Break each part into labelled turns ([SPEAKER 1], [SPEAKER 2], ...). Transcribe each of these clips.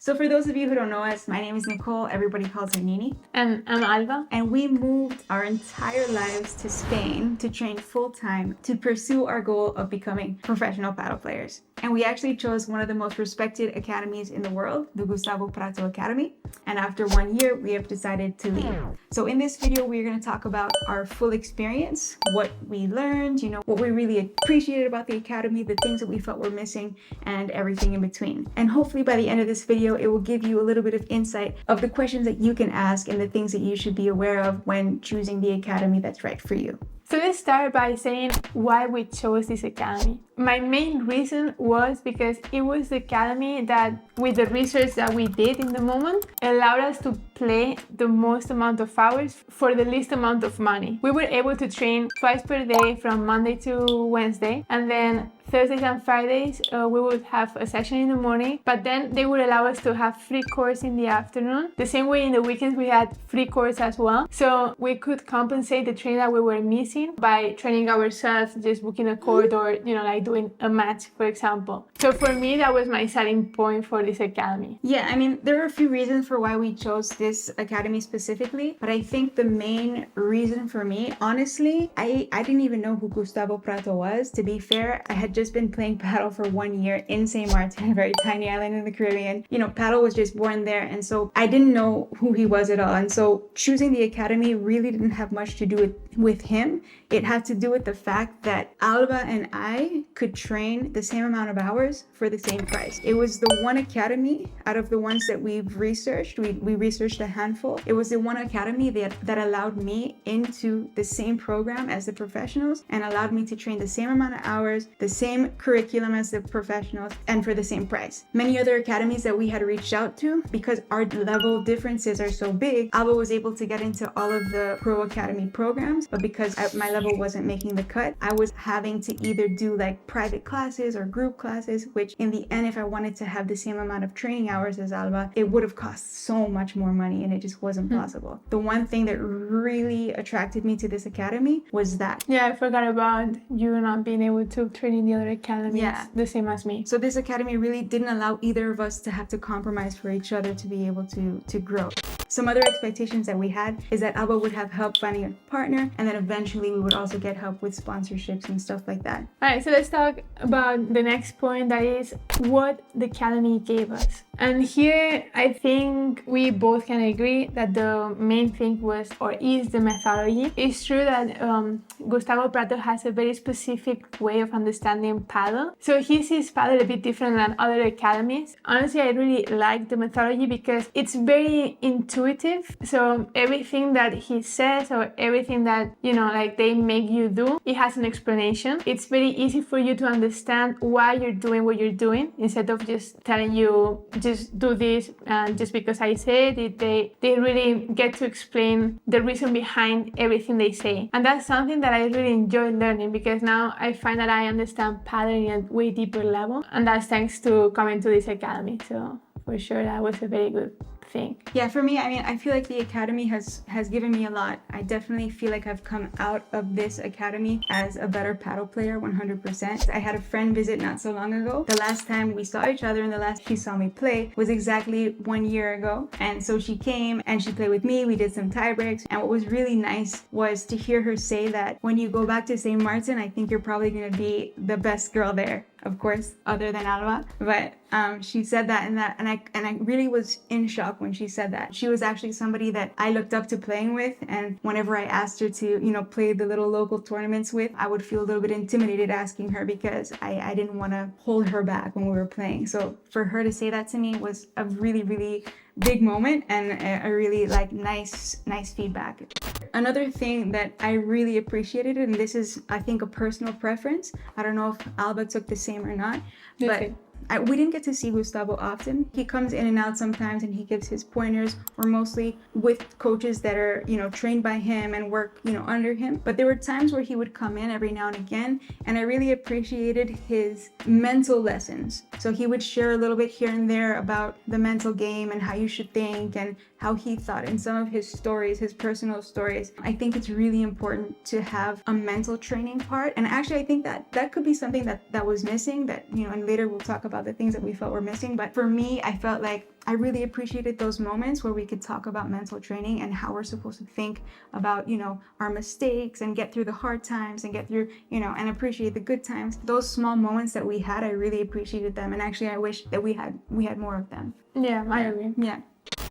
[SPEAKER 1] So for those of you who don't know us, my name is Nicole. Everybody calls her Nini.
[SPEAKER 2] And I'm Alba.
[SPEAKER 1] And we moved our entire lives to Spain to train full-time to pursue our goal of becoming professional paddle players. And we actually chose one of the most respected academies in the world, the Gustavo Pratto Academy. And after 1 year, we have decided to leave. So in this video, we're going to talk about our full experience, what we learned, what we really appreciated about the academy, the things that we felt were missing, and everything in between. And hopefully by the end of this video, it will give you a little bit of insight of the questions that you can ask and the things that you should be aware of when choosing the academy that's right for you.
[SPEAKER 2] So let's start by saying why we chose this academy. My main reason was because it was the academy that, with the research that we did in the moment, allowed us to play the most amount of hours for the least amount of money. We were able to train twice per day from Monday to Wednesday, and then Thursdays and Fridays we would have a session in the morning, but then they would allow us to have free course in the afternoon. The same way in the weekends we had free course as well, so we could compensate the training that we were missing by training ourselves, just booking a court or like doing a match, for example. So for me, that was my selling point for this academy.
[SPEAKER 1] Yeah, I mean, there are a few reasons for why we chose this academy specifically, but I think the main reason for me, honestly, I didn't even know who Gustavo Pratto was. To be fair, I had just been playing paddle for 1 year in St. Martin, a very tiny island in the Caribbean. Paddle was just born there, and so I didn't know who he was at all. And so choosing the academy really didn't have much to do with him. It had to do with the fact that Alba and I could train the same amount of hours for the same price. It was the one academy out of the ones that we've researched. We researched a handful. It was the one academy that allowed me into the same program as the professionals and allowed me to train the same amount of hours, the same curriculum as the professionals, and for the same price. Many other academies that we had reached out to, because our level differences are so big, Alba was able to get into all of the pro academy programs, but because my level wasn't making the cut, I was having to either do like private classes or group classes, which in the end, if I wanted to have the same amount of training hours as Alba, it would have cost so much more money and it just wasn't possible. The one thing that really attracted me to this academy was that.
[SPEAKER 2] Yeah, I forgot about you not being able to train in the other academies, the same as me.
[SPEAKER 1] So this academy really didn't allow either of us to have to compromise for each other to be able to grow. Some other expectations that we had is that Alba would have help finding a partner, and then eventually we would also get help with sponsorships and stuff like that.
[SPEAKER 2] All right, so let's talk about the next point, that is what the academy gave us. And here I think we both can agree that the main thing was or is the methodology. It's true that Gustavo Pratto has a very specific way of understanding paddle. So he sees paddle a bit different than other academies. Honestly, I really like the methodology because it's very intuitive. So everything that he says or everything that, like they make you do, it has an explanation. It's very easy for you to understand why you're doing what you're doing instead of just telling you, just do this and just because I said it. They really get to explain the reason behind everything they say. And that's something that I really enjoy learning because now I find that I understand paddling at a way deeper level. And that's thanks to coming to this academy. So for sure, that was a very good thing.
[SPEAKER 1] Yeah, for me, I feel like the academy has given me a lot. I definitely feel like I've come out of this academy as a better paddle player, 100%. I had a friend visit not so long ago. The last time we saw each other and the last she saw me play was exactly 1 year ago. And so she came and she played with me. We did some tie breaks. And what was really nice was to hear her say that when you go back to St. Martin, I think you're probably going to be the best girl there. Of course, other than Alba, but she said that and I really was in shock when she said that. She was actually somebody that I looked up to playing with, and whenever I asked her to, play the little local tournaments with, I would feel a little bit intimidated asking her because I didn't want to hold her back when we were playing. So for her to say that to me was a really, really big moment and a really nice feedback. Another thing that I really appreciated, and this is I think a personal preference, I don't know if Alba took the same or not, but we didn't get to see Gustavo often. He comes in and out sometimes and he gives his pointers. We're mostly with coaches that are, trained by him and work, under him. But there were times where he would come in every now and again, and I really appreciated his mental lessons. So he would share a little bit here and there about the mental game and how you should think and how he thought in some of his stories, his personal stories. I think it's really important to have a mental training part. And actually, I think that could be something that was missing that, and later we'll talk about about the things that we felt were missing. But for me, I felt like I really appreciated those moments where we could talk about mental training and how we're supposed to think about, our mistakes and get through the hard times and get through, and appreciate the good times. Those small moments that we had, I really appreciated them. And actually, I wish that we had more of them.
[SPEAKER 2] Yeah, I agree.
[SPEAKER 1] Yeah.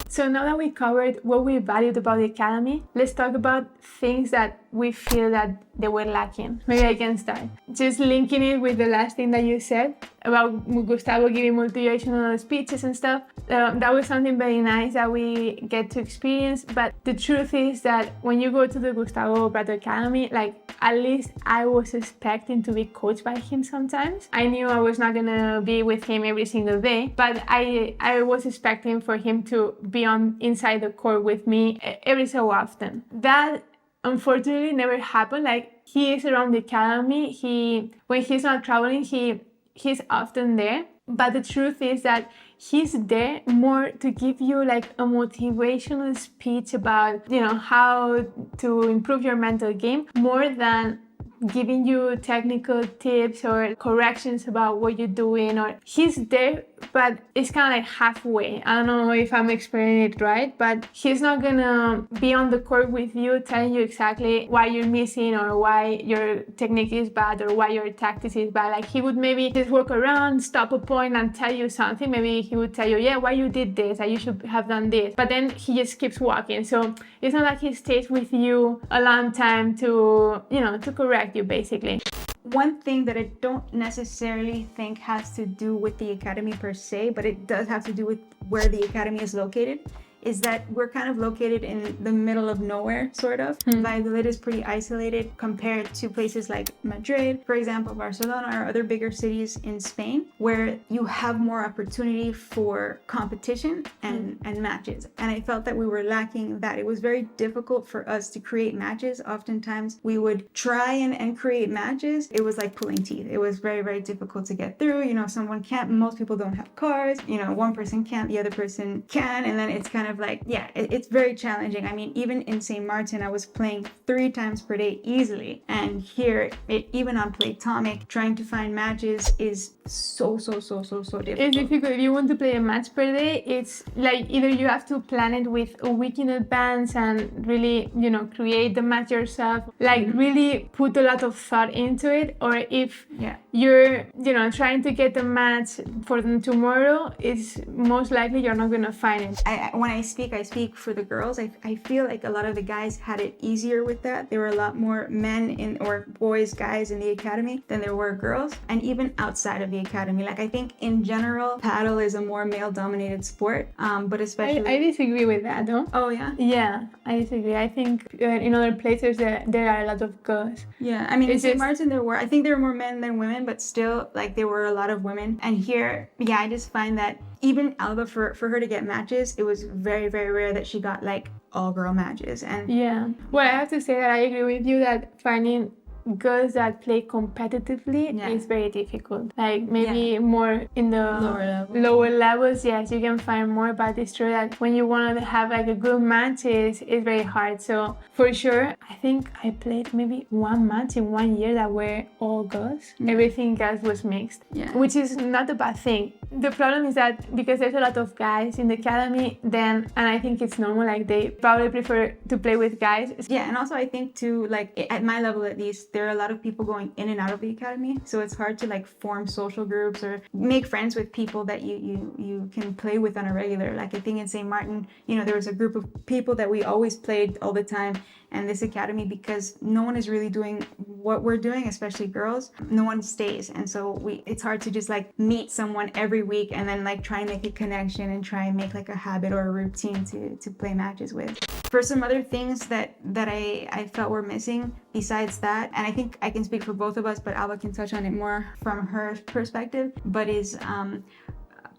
[SPEAKER 2] So now that we covered what we valued about the Academy, let's talk about things that we feel that they were lacking. Maybe I can start. Just linking it with the last thing that you said about Gustavo giving motivational speeches and stuff. That was something very nice that we get to experience. But the truth is that when you go to the Gustavo Pratto Academy, like at least I was expecting to be coached by him sometimes. I knew I was not gonna be with him every single day, but I was expecting for him to be on inside the court with me every so often. That unfortunately never happened. Like he is around the academy. When he's not traveling, he's often there. But the truth is that he's there more to give you like a motivational speech about, how to improve your mental game more than giving you technical tips or corrections about what you're doing. Or he's there, but it's kind of like halfway. I don't know if I'm explaining it right, but he's not gonna be on the court with you telling you exactly why you're missing or why your technique is bad or why your tactics is bad. Like he would maybe just walk around, stop a point and tell you something. Maybe he would tell you, yeah, why you did this, that you should have done this. But then he just keeps walking. So it's not like he stays with you a long time to correct you basically.
[SPEAKER 1] One thing that I don't necessarily think has to do with the academy per se, but it does have to do with where the academy is located, is that we're kind of located in the middle of nowhere, sort of. Valladolid is pretty isolated compared to places like Madrid, for example, Barcelona, or other bigger cities in Spain, where you have more opportunity for competition and matches. And I felt that we were lacking that. It was very difficult for us to create matches. Oftentimes we would try and create matches. It was like pulling teeth. It was very, very difficult to get through. Someone can't, most people don't have cars. One person can't, the other person can. And then it's kind of like, it's very challenging. I mean, even in St. Martin, I was playing 3 times per day easily. And here, even on Playtomic, trying to find matches is so difficult.
[SPEAKER 2] It's difficult. If you want to play a match per day, it's like either you have to plan it with a week in advance and really, create the match yourself, like really put a lot of thought into it. Or if you're, trying to get a match for tomorrow, it's most likely you're not going to find it.
[SPEAKER 1] When I speak for the girls. I feel like a lot of the guys had it easier with that. There were a lot more men or guys in the academy than there were girls. And even outside of the academy, like I think in general, paddle is a more male-dominated sport, but especially...
[SPEAKER 2] I disagree with that, though.
[SPEAKER 1] Oh, yeah?
[SPEAKER 2] Yeah, I disagree. I think in other places there are a lot of girls.
[SPEAKER 1] Yeah, I mean, in St. Martin I think there were more men than women, but still, like, there were a lot of women. And here, I just find that even Alba, for her to get matches, it was very, very rare that she got like all-girl matches. And
[SPEAKER 2] well, I have to say that I agree with you that finding girls that play competitively is very difficult. Like maybe more in the lower levels, yes, you can find more, but it's true that when you want to have like a good match, it's very hard. So for sure, I think I played maybe 1 match in 1 year that were all girls. Everything else was mixed, which is not a bad thing. The problem is that because there's a lot of guys in the academy, and I think it's normal, like they probably prefer to play with guys.
[SPEAKER 1] Yeah, and also I think too, like at my level at least, there are a lot of people going in and out of the academy, so it's hard to like form social groups or make friends with people that you can play with on a regular. Like I think in St. Martin, there was a group of people that we always played all the time. And this academy, because no one is really doing what we're doing, especially girls, no one stays. And so it's hard to just like meet someone every week and then like try and make a connection and try and make like a habit or a routine to play matches with. For some other things that I felt were missing besides that, and I think I can speak for both of us, but Alba can touch on it more from her perspective, but is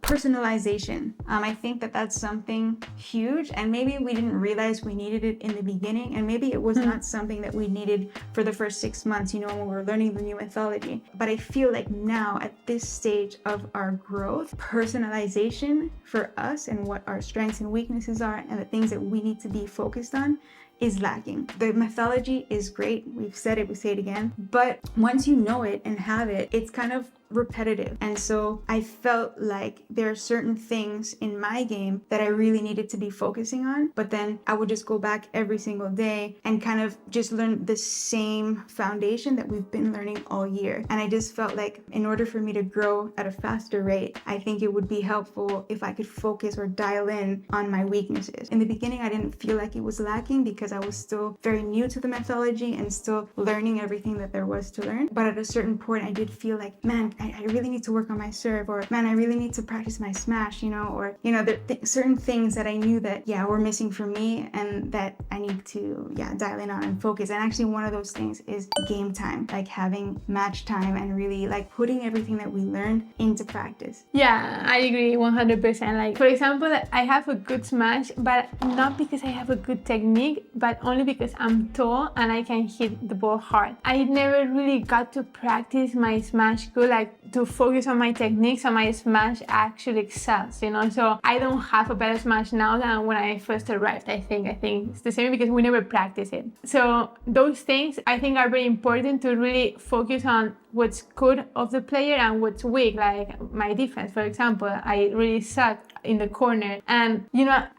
[SPEAKER 1] personalization. I think that's something huge, and maybe we didn't realize we needed it in the beginning, and maybe it was not something that we needed for the first 6 months, when we were learning the new methodology. But I feel like now at this stage of our growth, personalization for us and what our strengths and weaknesses are and the things that we need to be focused on is lacking. The methodology is great. We've said it, we say it again. But once you know it and have it, it's kind of repetitive. And so I felt like there are certain things in my game that I really needed to be focusing on, but then I would just go back every single day and kind of just learn the same foundation that we've been learning all year. And I just felt like in order for me to grow at a faster rate, I think it would be helpful if I could focus or dial in on my weaknesses. In the beginning, I didn't feel like it was lacking because I was still very new to the methodology and still learning everything that there was to learn. But at a certain point, I did feel like, man, I really need to work on my serve, or man, I really need to practice my smash, or there certain things that I knew that were missing for me and that I need to dial in on and focus. And actually one of those things is game time, like having match time and really like putting everything that we learned into practice.
[SPEAKER 2] Yeah, I agree 100%. Like, for example, I have a good smash, but not because I have a good technique, but only because I'm tall and I can hit the ball hard. I never really got to practice my smash good, like to focus on my technique so my smash actually excels, So I don't have a better smash now than when I first arrived. I think it's the same because we never practice it. So those things I think are very important to really focus on what's good of the player and what's weak, like my defense, for example. I really suck in the corner, and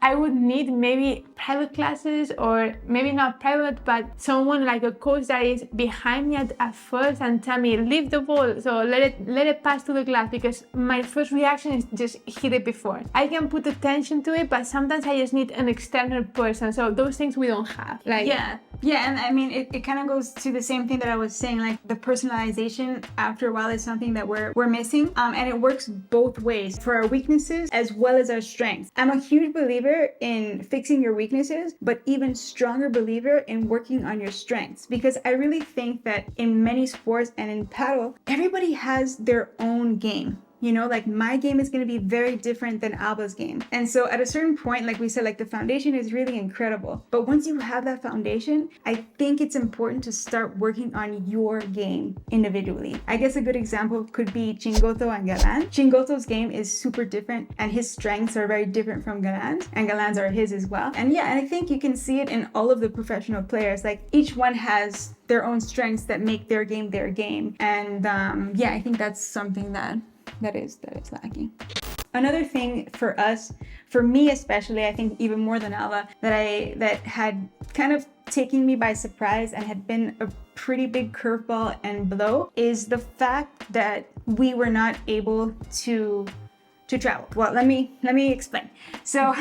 [SPEAKER 2] I would need maybe private classes, or maybe not private, but someone like a coach that is behind me at first and tell me leave the ball, so let it pass to the glass, because my first reaction is just hit it before. I can put attention to it, but sometimes I just need an external person. So those things we don't have.
[SPEAKER 1] And I mean it kind of goes to the same thing that I was saying, like the personalization after a while is something that we're missing, and it works both ways for our weaknesses as well as our strengths. I'm a huge believer in fixing your weaknesses, but even stronger believer in working on your strengths, because I really think that in many sports and in paddle, everybody has their own game. Like my game is going to be very different than Alba's game. And so at a certain point, like we said, like the foundation is really incredible. But once you have that foundation, I think it's important to start working on your game individually. I guess a good example could be Chingoto and Galan. Chingoto's game is super different and his strengths are very different from Galan's, and Galan's are his as well. And and I think you can see it in all of the professional players. Like each one has their own strengths that make their game their game. And I think that's something that is lacking. Another thing for me especially, I think even more than Alba, that had kind of taken me by surprise and had been a pretty big curveball and blow, is the fact that we were not able to travel. Well, let me explain. So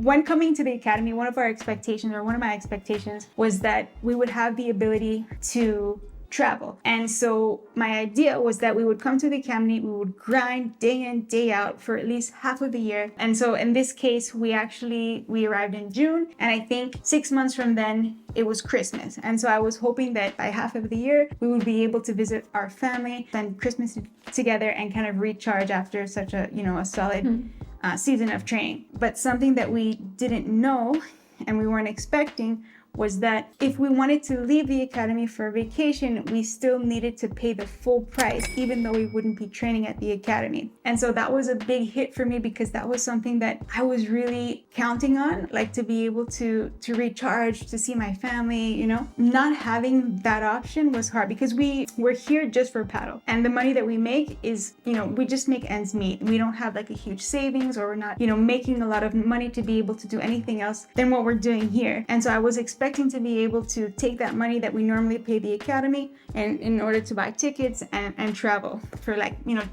[SPEAKER 1] when coming to the academy, one of my expectations was that we would have the ability to travel. And so my idea was that we would come to the academy, we would grind day in, day out for at least half of the year. And so in this case, we arrived in June, and I think 6 months from then it was Christmas. And so I was hoping that by half of the year we would be able to visit our family, spend Christmas together, and kind of recharge after such a solid season of training. But something that we didn't know and we weren't expecting was that if we wanted to leave the academy for a vacation, we still needed to pay the full price, even though we wouldn't be training at the academy. And so that was a big hit for me, because that was something that I was really counting on, like to be able to recharge, to see my family, Not having that option was hard, because we're here just for paddle. And the money that we make is, we just make ends meet. We don't have like a huge savings, or we're not, making a lot of money to be able to do anything else than what we're doing here. And so I was expecting to be able to take that money that we normally pay the academy and in order to buy tickets and travel for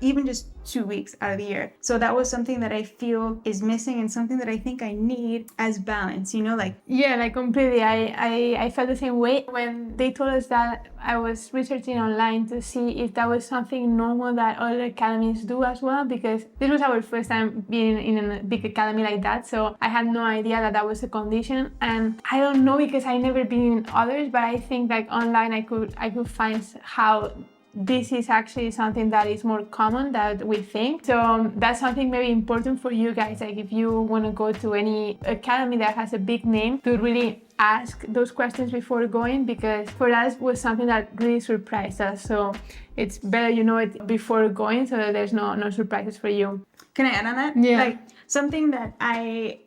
[SPEAKER 1] even just 2 weeks out of the year. So that was something that I feel is missing, and something that I think I need as balance,
[SPEAKER 2] completely. I felt the same way when they told us that. I was researching online to see if that was something normal that other academies do as well, because this was our first time being in a big academy like that. So I had no idea that was a condition, and I don't know because I never been in others, but I think like online I could find how this is actually something that is more common than we think. So that's something maybe important for you guys, like if you want to go to any academy that has a big name, to really ask those questions before going, because for us was something that really surprised us. So it's better it before going, so that there's no surprises for you.
[SPEAKER 1] Can I add on that?
[SPEAKER 2] Yeah.
[SPEAKER 1] Like something that I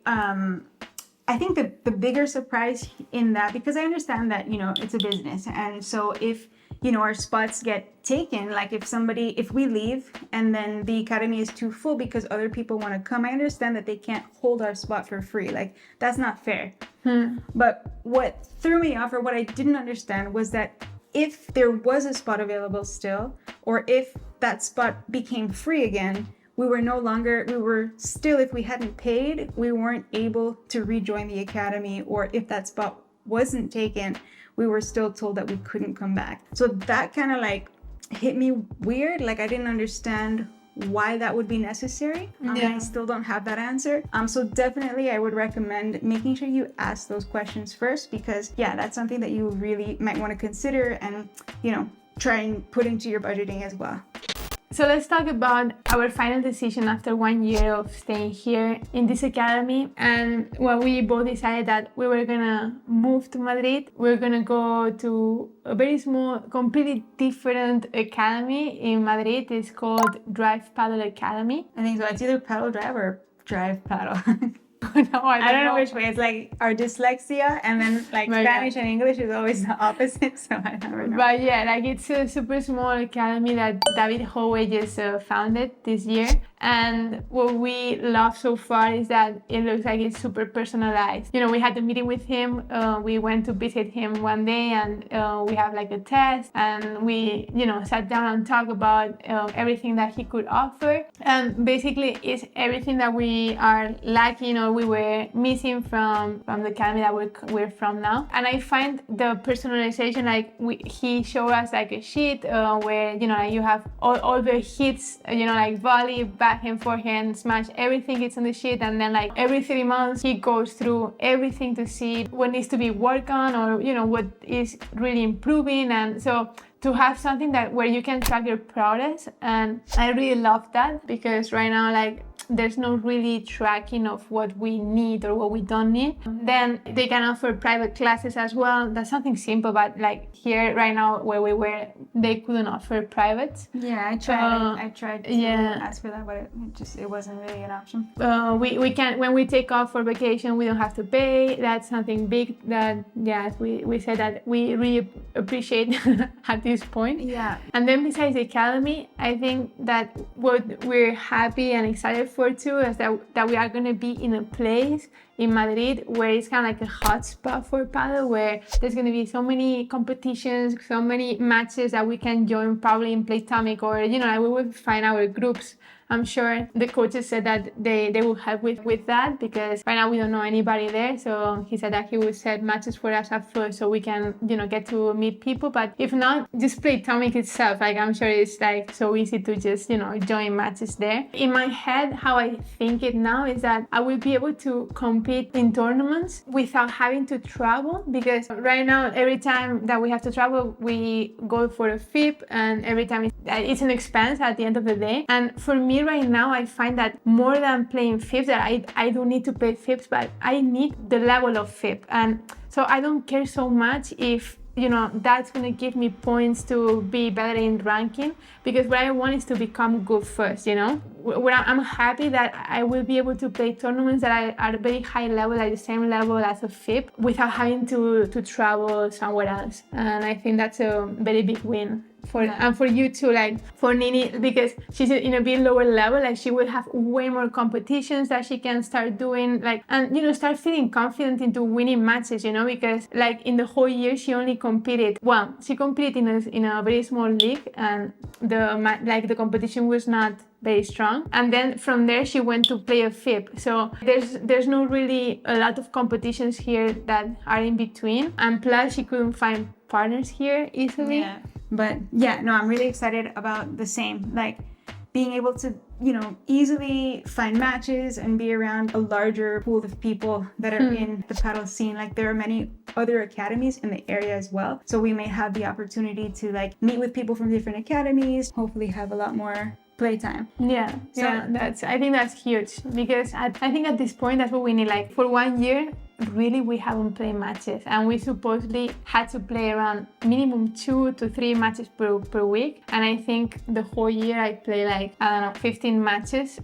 [SPEAKER 1] I think the bigger surprise in that, because I understand that, it's a business. And so if, our spots get taken, like if we leave and then the academy is too full because other people want to come, I understand that they can't hold our spot for free. Like, that's not fair. But what threw me off, or what I didn't understand, was that if there was a spot available still, or if that spot became free again, we were still, if we hadn't paid, we weren't able to rejoin the academy, or if that spot wasn't taken, we were still told that we couldn't come back. So that kind of like hit me weird. Like, I didn't understand why that would be necessary. And I still don't have that answer. So definitely I would recommend making sure you ask those questions first, because that's something that you really might want to consider and, try and put into your budgeting as well.
[SPEAKER 2] So let's talk about our final decision after 1 year of staying here in this academy. And we both decided that we were gonna move to Madrid. We're gonna go to a very small, completely different academy in Madrid. It's called Drive Padel Academy.
[SPEAKER 1] I think so. It's either paddle drive or drive paddle.
[SPEAKER 2] No, I don't know
[SPEAKER 1] which way. It's like our dyslexia, and then like Spanish and English is always the opposite, so I never know.
[SPEAKER 2] But it's a super small academy that David Howe just founded this year. And what we love so far is that it looks like it's super personalized. We had a meeting with him. We went to visit him one day, and we have like a test, and we, sat down and talked about everything that he could offer. And basically, it's everything that we are lacking or we were missing from the academy that we're from now. And I find the personalization, he showed us like a sheet where you have all the hits, like volley, backhand, forehand, smash, everything is on the sheet, and then like every 3 months he goes through everything to see what needs to be worked on, or what is really improving. And so to have something where you can track your progress, and I really love that, because right now there's no really tracking of what we need or what we don't need. Then they can offer private classes as well. That's something simple, but like here right now where we were, they couldn't offer privates.
[SPEAKER 1] Yeah, I tried to ask for that, but it wasn't really an option.
[SPEAKER 2] We can, when we take off for vacation, we don't have to pay. That's something big that we said that we really appreciate at this point.
[SPEAKER 1] Yeah.
[SPEAKER 2] And then besides the academy, I think that what we're happy and excited for too is that we are going to be in a place in Madrid where it's kind of like a hot spot for paddle, where there's going to be so many competitions, so many matches that we can join probably in Playtomic, or we will find our groups. I'm sure the coaches said that they will help with that, because right now we don't know anybody there. So he said that he would set matches for us at first so we can, get to meet people. But if not, just Playtomic itself. Like, I'm sure it's like so easy to just, join matches there. In my head, how I think it now is that I will be able to compete in tournaments without having to travel, because right now, every time that we have to travel, we go for a FIP, and every time it's an expense at the end of the day. And for me, right now, I find that more than playing FIPs, that I don't need to play FIPs, but I need the level of FIP. And so I don't care so much if, that's going to give me points to be better in ranking, because what I want is to become good first, I'm happy that I will be able to play tournaments that are at a very high level, at the same level as a FIP, without having to travel somewhere else. And I think that's a very big win. And for you too, like for Nini, because she's in a bit lower level, like she will have way more competitions that she can start doing, and start feeling confident into winning matches, because like in the whole year she only competed. Well, she competed in a very small league, and the competition was not very strong. And then from there she went to play a FIP. So there's no really a lot of competitions here that are in between, and plus she couldn't find partners here easily.
[SPEAKER 1] Yeah. But I'm really excited about the same, like being able to, easily find matches and be around a larger pool of people that are in the paddle scene. Like, there are many other academies in the area as well. So we may have the opportunity to like meet with people from different academies, hopefully have a lot more playtime.
[SPEAKER 2] I think that's huge, because I think at this point that's what we need. Like, for 1 year really we haven't played matches, and we supposedly had to play around minimum 2 to 3 matches per week. And I think the whole year I play like, I don't know, 15 matches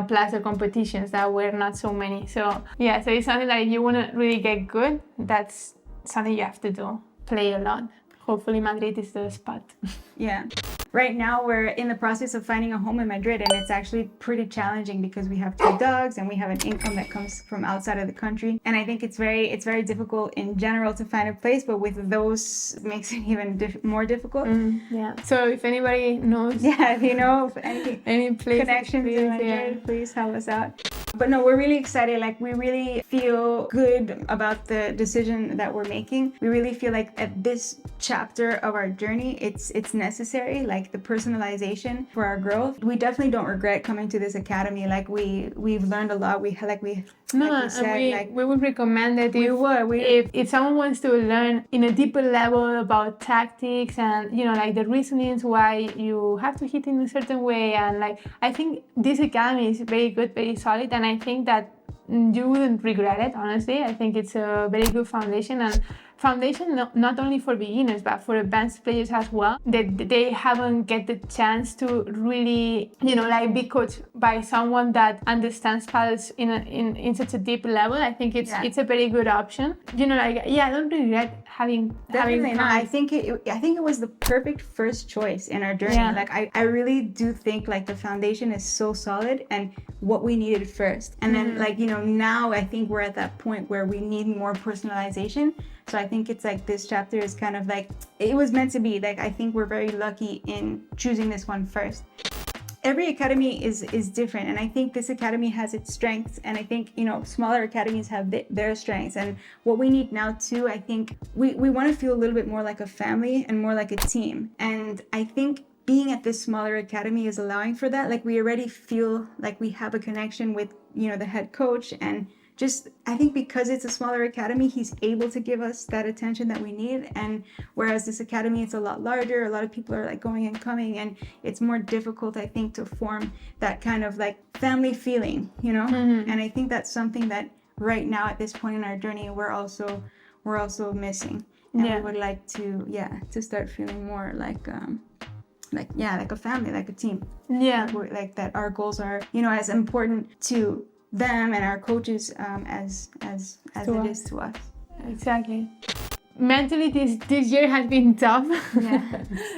[SPEAKER 2] plus the competitions that were not so many. So yeah, so it's something that if you want to really get good, that's something you have to do. Play a lot. Hopefully Madrid is the spot.
[SPEAKER 1] Yeah. Right now we're in the process of finding a home in Madrid, and it's actually pretty challenging because we have 2 dogs and we have an income that comes from outside of the country. And I think it's very difficult in general to find a place, but with those it makes it even more difficult.
[SPEAKER 2] Yeah. So if anybody knows,
[SPEAKER 1] if you know of
[SPEAKER 2] any place
[SPEAKER 1] connections in Madrid, please help us out. But no, we're really excited. Like, we really feel good about the decision that we're making. We really feel like at this chapter of our journey, it's necessary, like the personalization for our growth. We definitely don't regret coming to this academy. Like, we've learned a lot. We
[SPEAKER 2] would recommend it if someone wants to learn in a deeper level about tactics and, you know, like the reasonings why you have to hit in a certain way. And like, I think this academy is very good, very solid, and I think that you wouldn't regret it, honestly. I think it's a very good foundation, and not only for beginners but for advanced players as well, that they haven't get the chance to really, you know, like be coached by someone that understands paddles in such a deep level. I think it's a very good option, you know, like, I don't regret having
[SPEAKER 1] I think it was the perfect first choice in our journey. Like, I really do think like the foundation is so solid and what we needed first, and then like, you know, now I think we're at that point where we need more personalization. So I think it's like this chapter is kind of like, it was meant to be. Like, I think we're very lucky in choosing this one first. Every academy is different, and I think this academy has its strengths, and I think, you know, smaller academies have their strengths. And what we need now too, I think we want to feel a little bit more like a family and more like a team. And I think being at this smaller academy is allowing for that. Like, we already feel like we have a connection with, you know, the head coach, and just, I think because it's a smaller academy, he's able to give us that attention that we need. And whereas this academy, it's a lot larger, a lot of people are like going and coming, and it's more difficult, I think, to form that kind of like family feeling, you know. And I think that's something that right now at this point in our journey we're also missing, and we would like to start feeling more like a family, like a team. Like that our goals are, you know, as important to them and our coaches as it is to us.
[SPEAKER 2] Exactly. Mentally, this year has been tough.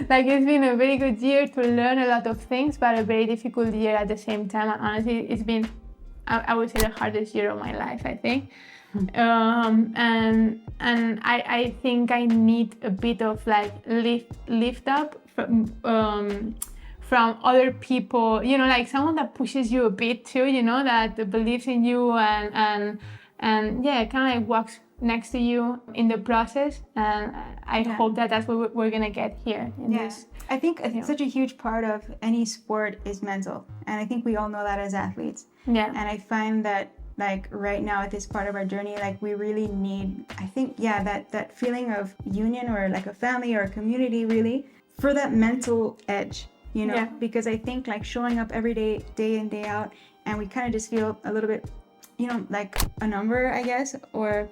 [SPEAKER 2] Like, it's been a very good year to learn a lot of things, but a very difficult year at the same time. And honestly, it's been, I would say, the hardest year of my life, I think. And I think I need a bit of like lift up from other people, you know, like someone that pushes you a bit too, you know, that believes in you and kind of like walks next to you in the process. And I hope that that's what we're gonna get here in this.
[SPEAKER 1] I think such a huge part of any sport is mental, and I think we all know that as athletes. And I find that like right now at this part of our journey, like we really need, I think, that feeling of union, or like a family or a community, really, for that mental edge. You know, because I think like showing up every day, day in, day out, and we kind of just feel a little bit, you know, like a number, I guess, or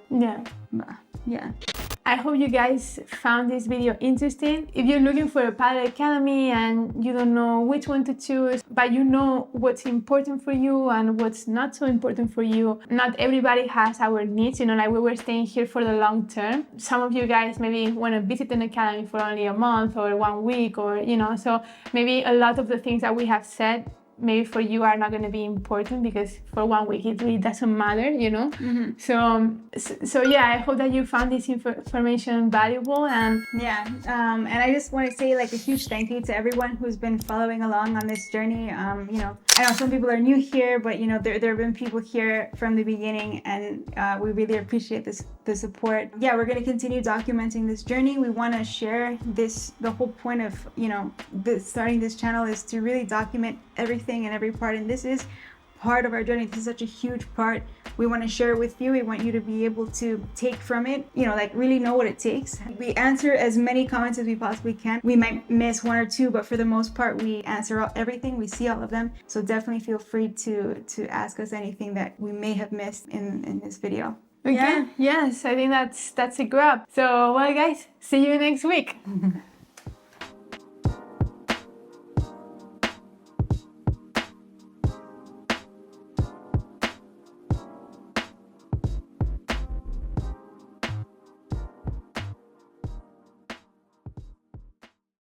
[SPEAKER 2] I hope you guys found this video interesting. If you're looking for a Padel Academy and you don't know which one to choose, but you know what's important for you and what's not so important for you, not everybody has our needs, you know, like we were staying here for the long term. Some of you guys maybe want to visit an academy for only a month or 1 week, or, you know, so maybe a lot of the things that we have said maybe for you are not going to be important, because for 1 week it really doesn't matter, you know. So I hope that you found this information valuable, and
[SPEAKER 1] and I just want to say like a huge thank you to everyone who's been following along on this journey. You know, I know some people are new here, but you know, there have been people here from the beginning, and we really appreciate the support. We're going to continue documenting this journey. We want to share this. The whole point of, you know, starting this channel is to really document everything and every part, and this is part of our journey. This is such a huge part. We want to share it with you. We want you to be able to take from it, you know, like really know what it takes. We answer as many comments as we possibly can. We might miss 1 or 2, but for the most part we answer everything. We see all of them, so definitely feel free to ask us anything that we may have missed in this video.
[SPEAKER 2] Okay.
[SPEAKER 1] Yeah.
[SPEAKER 2] Yes, I think that's a grab. So, well, guys, see you next week.